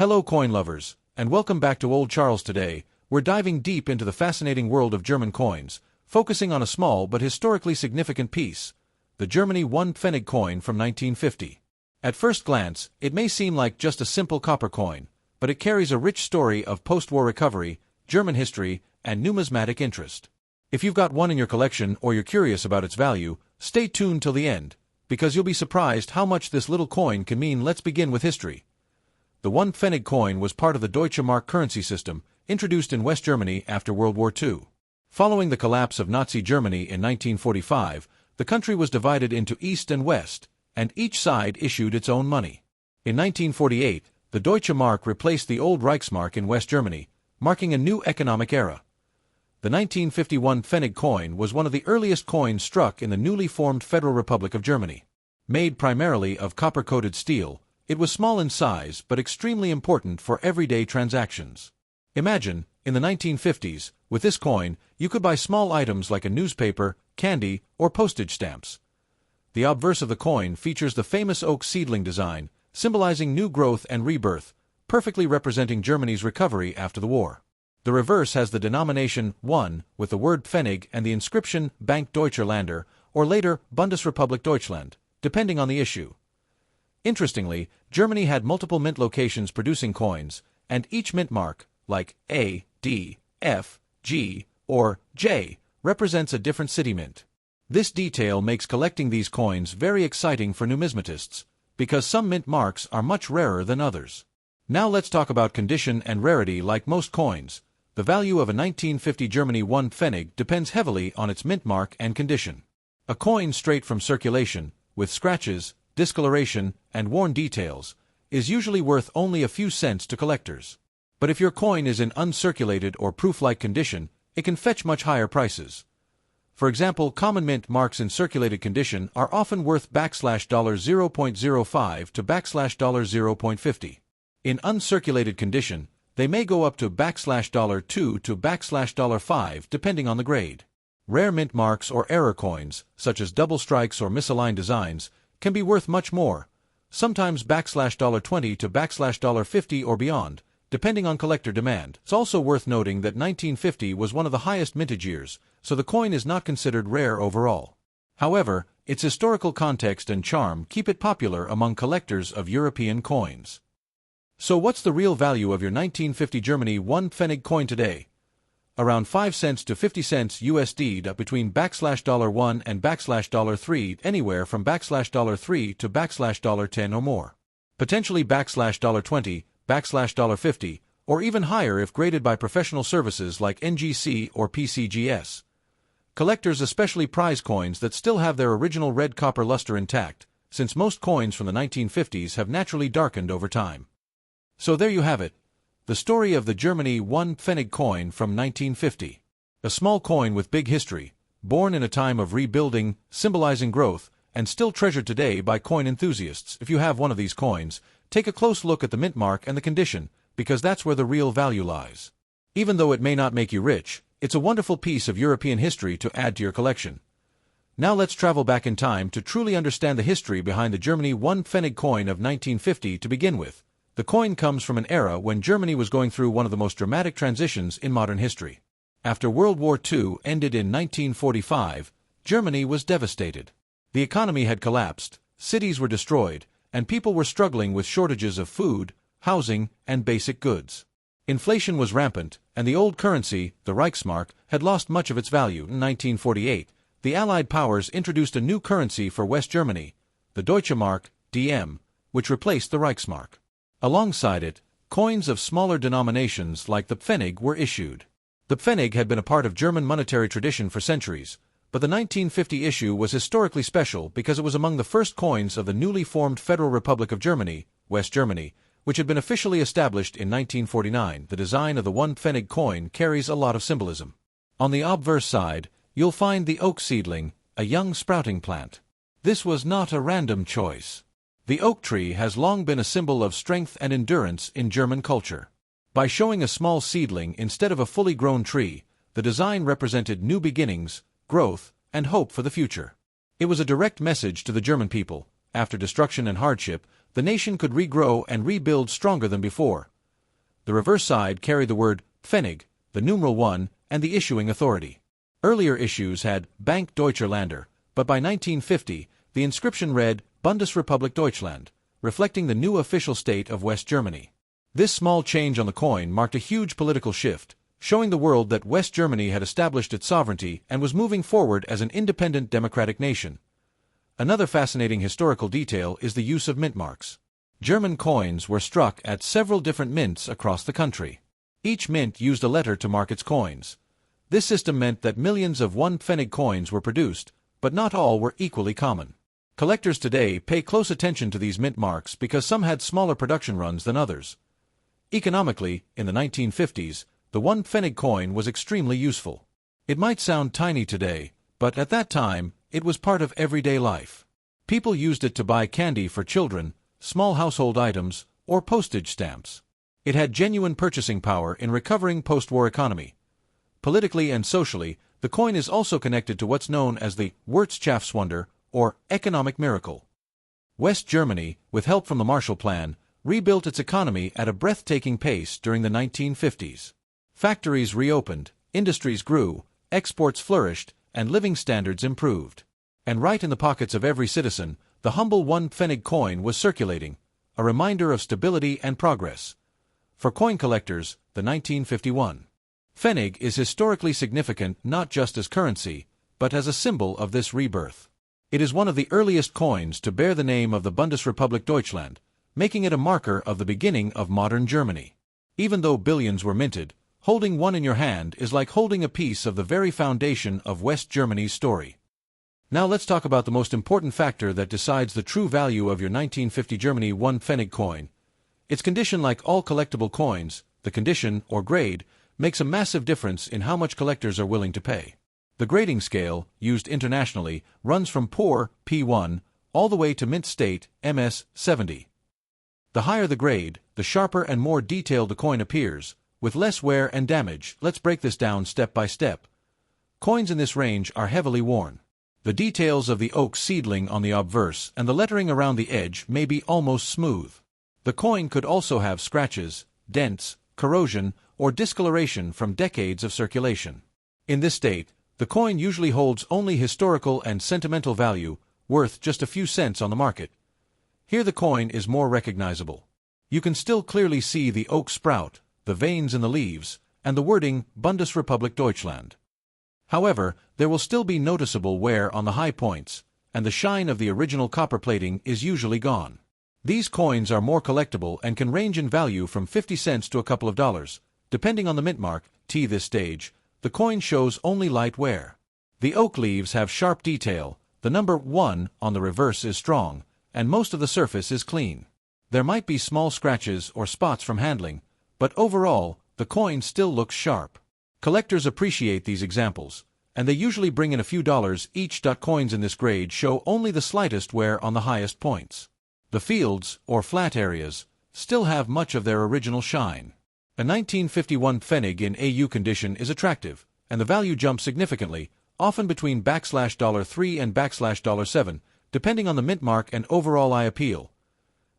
Hello coin lovers, and welcome back to Old Charles. Today, we're diving deep into the fascinating world of German coins, focusing on a small but historically significant piece, the Germany 1 Pfennig coin from 1950. At first glance, it may seem like just a simple copper coin, but it carries a rich story of post-war recovery, German history, and numismatic interest. If you've got one in your collection or you're curious about its value, stay tuned till the end, because you'll be surprised how much this little coin can mean. Let's begin with history. The 1 Pfennig coin was part of the Deutsche Mark currency system, introduced in West Germany after World War II. Following the collapse of Nazi Germany in 1945, the country was divided into East and West, and each side issued its own money. In 1948, the Deutsche Mark replaced the old Reichsmark in West Germany, marking a new economic era. The 1951 Pfennig coin was one of the earliest coins struck in the newly formed Federal Republic of Germany. Made primarily of copper-coated steel, it was small in size but extremely important for everyday transactions. Imagine, in the 1950s, with this coin, you could buy small items like a newspaper, candy, or postage stamps. The obverse of the coin features the famous oak seedling design, symbolizing new growth and rebirth, perfectly representing Germany's recovery after the war. The reverse has the denomination 1 with the word Pfennig and the inscription Bank Deutscher Länder, or later Bundesrepublik Deutschland, depending on the issue. Interestingly, Germany had multiple mint locations producing coins, and each mint mark, like A, D, F, G, or J, represents a different city mint. This detail makes collecting these coins very exciting for numismatists, because some mint marks are much rarer than others. Now let's talk about condition and rarity. Like most coins, the value of a 1950 Germany 1 Pfennig depends heavily on its mint mark and condition. A coin straight from circulation, with scratches, discoloration, and worn details, is usually worth only a few cents to collectors. But if your coin is in uncirculated or proof-like condition, it can fetch much higher prices. For example, common mint marks in circulated condition are often worth $0.05 to $0.50. In uncirculated condition, they may go up to $2 to $5 depending on the grade. Rare mint marks or error coins, such as double strikes or misaligned designs, can be worth much more, sometimes $20 to $50 or beyond, depending on collector demand. It's also worth noting that 1950 was one of the highest mintage years, so the coin is not considered rare overall. However, its historical context and charm keep it popular among collectors of European coins. So what's the real value of your 1950 Germany 1 Pfennig coin today? Around 5 cents to 50 cents USD, between $1 and $3, anywhere from $3 to $10 or more. Potentially $20, $50, or even higher if graded by professional services like NGC or PCGS. Collectors especially prize coins that still have their original red copper luster intact, since most coins from the 1950s have naturally darkened over time. So there you have it, the story of the Germany 1 Pfennig coin from 1950. A small coin with big history, born in a time of rebuilding, symbolizing growth, and still treasured today by coin enthusiasts. If you have one of these coins, take a close look at the mint mark and the condition, because that's where the real value lies. Even though it may not make you rich, it's a wonderful piece of European history to add to your collection. Now let's travel back in time to truly understand the history behind the Germany 1 Pfennig coin of 1950 to begin with. The coin comes from an era when Germany was going through one of the most dramatic transitions in modern history. After World War II ended in 1945, Germany was devastated. The economy had collapsed, cities were destroyed, and people were struggling with shortages of food, housing, and basic goods. Inflation was rampant, and the old currency, the Reichsmark, had lost much of its value. In 1948, the Allied powers introduced a new currency for West Germany, the Deutsche Mark, DM, which replaced the Reichsmark. Alongside it, coins of smaller denominations like the Pfennig were issued. The Pfennig had been a part of German monetary tradition for centuries, but the 1950 issue was historically special because it was among the first coins of the newly formed Federal Republic of Germany, West Germany, which had been officially established in 1949. The design of the 1 Pfennig coin carries a lot of symbolism. On the obverse side, you'll find the oak seedling, a young sprouting plant. This was not a random choice. The oak tree has long been a symbol of strength and endurance in German culture. By showing a small seedling instead of a fully grown tree, the design represented new beginnings, growth, and hope for the future. It was a direct message to the German people. After destruction and hardship, the nation could regrow and rebuild stronger than before. The reverse side carried the word Pfennig, the numeral 1, and the issuing authority. Earlier issues had Bank Deutscher Länder, but by 1950, the inscription read Bundesrepublik Deutschland, reflecting the new official state of West Germany. This small change on the coin marked a huge political shift, showing the world that West Germany had established its sovereignty and was moving forward as an independent democratic nation. Another fascinating historical detail is the use of mint marks. German coins were struck at several different mints across the country. Each mint used a letter to mark its coins. This system meant that millions of 1 Pfennig coins were produced, but not all were equally common. Collectors today pay close attention to these mint marks because some had smaller production runs than others. Economically, in the 1950s, the 1 Pfennig coin was extremely useful. It might sound tiny today, but at that time, it was part of everyday life. People used it to buy candy for children, small household items, or postage stamps. It had genuine purchasing power in recovering post-war economy. Politically and socially, the coin is also connected to what's known as the Wirtschaftswunder, or economic miracle. West Germany, with help from the Marshall Plan, rebuilt its economy at a breathtaking pace during the 1950s. Factories reopened, industries grew, exports flourished, and living standards improved. And right in the pockets of every citizen, the humble 1 Pfennig coin was circulating, a reminder of stability and progress. For coin collectors, the 1951 Pfennig is historically significant not just as currency, but as a symbol of this rebirth. It is one of the earliest coins to bear the name of the Bundesrepublik Deutschland, making it a marker of the beginning of modern Germany. Even though billions were minted, holding one in your hand is like holding a piece of the very foundation of West Germany's story. Now let's talk about the most important factor that decides the true value of your 1950 Germany 1 Pfennig coin. Its condition. Like all collectible coins, the condition, or grade, makes a massive difference in how much collectors are willing to pay. The grading scale, used internationally, runs from poor, P1, all the way to mint state, MS, 70. The higher the grade, the sharper and more detailed the coin appears, with less wear and damage. Let's break this down step by step. Coins in this range are heavily worn. The details of the oak seedling on the obverse and the lettering around the edge may be almost smooth. The coin could also have scratches, dents, corrosion, or discoloration from decades of circulation. In this state, the coin usually holds only historical and sentimental value, worth just a few cents on the market. Here the coin is more recognizable. You can still clearly see the oak sprout, the veins in the leaves, and the wording Bundesrepublik Deutschland. However, there will still be noticeable wear on the high points, and the shine of the original copper plating is usually gone. These coins are more collectible and can range in value from 50 cents to a couple of dollars, depending on the mint mark. This stage, the coin shows only light wear. The oak leaves have sharp detail, the number 1 on the reverse is strong, and most of the surface is clean. There might be small scratches or spots from handling, but overall, the coin still looks sharp. Collectors appreciate these examples, and they usually bring in a few dollars each. Coins in this grade show only the slightest wear on the highest points. The fields, or flat areas, still have much of their original shine. A 1951 Pfennig in AU condition is attractive, and the value jumps significantly, often between $3 and $7, depending on the mint mark and overall eye appeal.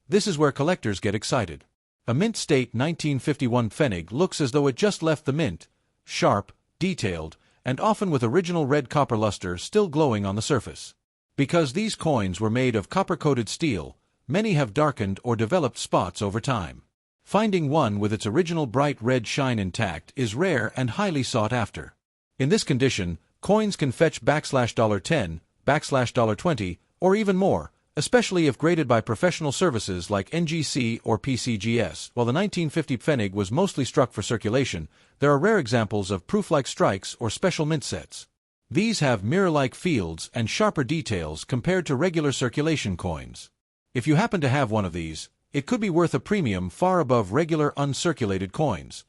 This is where collectors get excited. A mint state 1951 Pfennig looks as though it just left the mint, sharp, detailed, and often with original red copper luster still glowing on the surface. Because these coins were made of copper-coated steel, many have darkened or developed spots over time. Finding one with its original bright red shine intact is rare and highly sought after. In this condition, coins can fetch $10, $20, or even more, especially if graded by professional services like NGC or PCGS. While the 1950 Pfennig was mostly struck for circulation, there are rare examples of proof-like strikes or special mint sets. These have mirror-like fields and sharper details compared to regular circulation coins. If you happen to have one of these, it could be worth a premium far above regular uncirculated coins.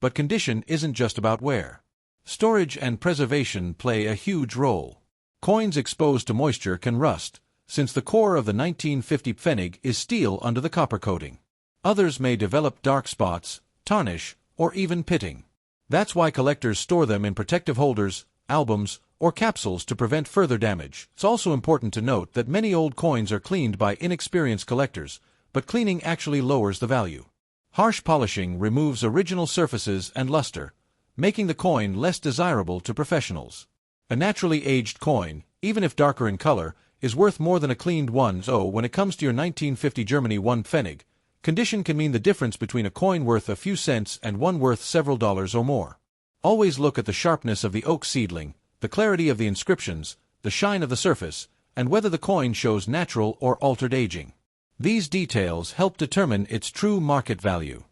But condition isn't just about wear. Storage and preservation play a huge role. Coins exposed to moisture can rust, since the core of the 1950 Pfennig is steel under the copper coating. Others may develop dark spots, tarnish, or even pitting. That's why collectors store them in protective holders, albums, or capsules to prevent further damage. It's also important to note that many old coins are cleaned by inexperienced collectors, but cleaning actually lowers the value. Harsh polishing removes original surfaces and luster, making the coin less desirable to professionals. A naturally aged coin, even if darker in color, is worth more than a cleaned one. So when it comes to your 1950 Germany 1 Pfennig, condition can mean the difference between a coin worth a few cents and one worth several dollars or more. Always look at the sharpness of the oak seedling, the clarity of the inscriptions, the shine of the surface, and whether the coin shows natural or altered aging. These details help determine its true market value.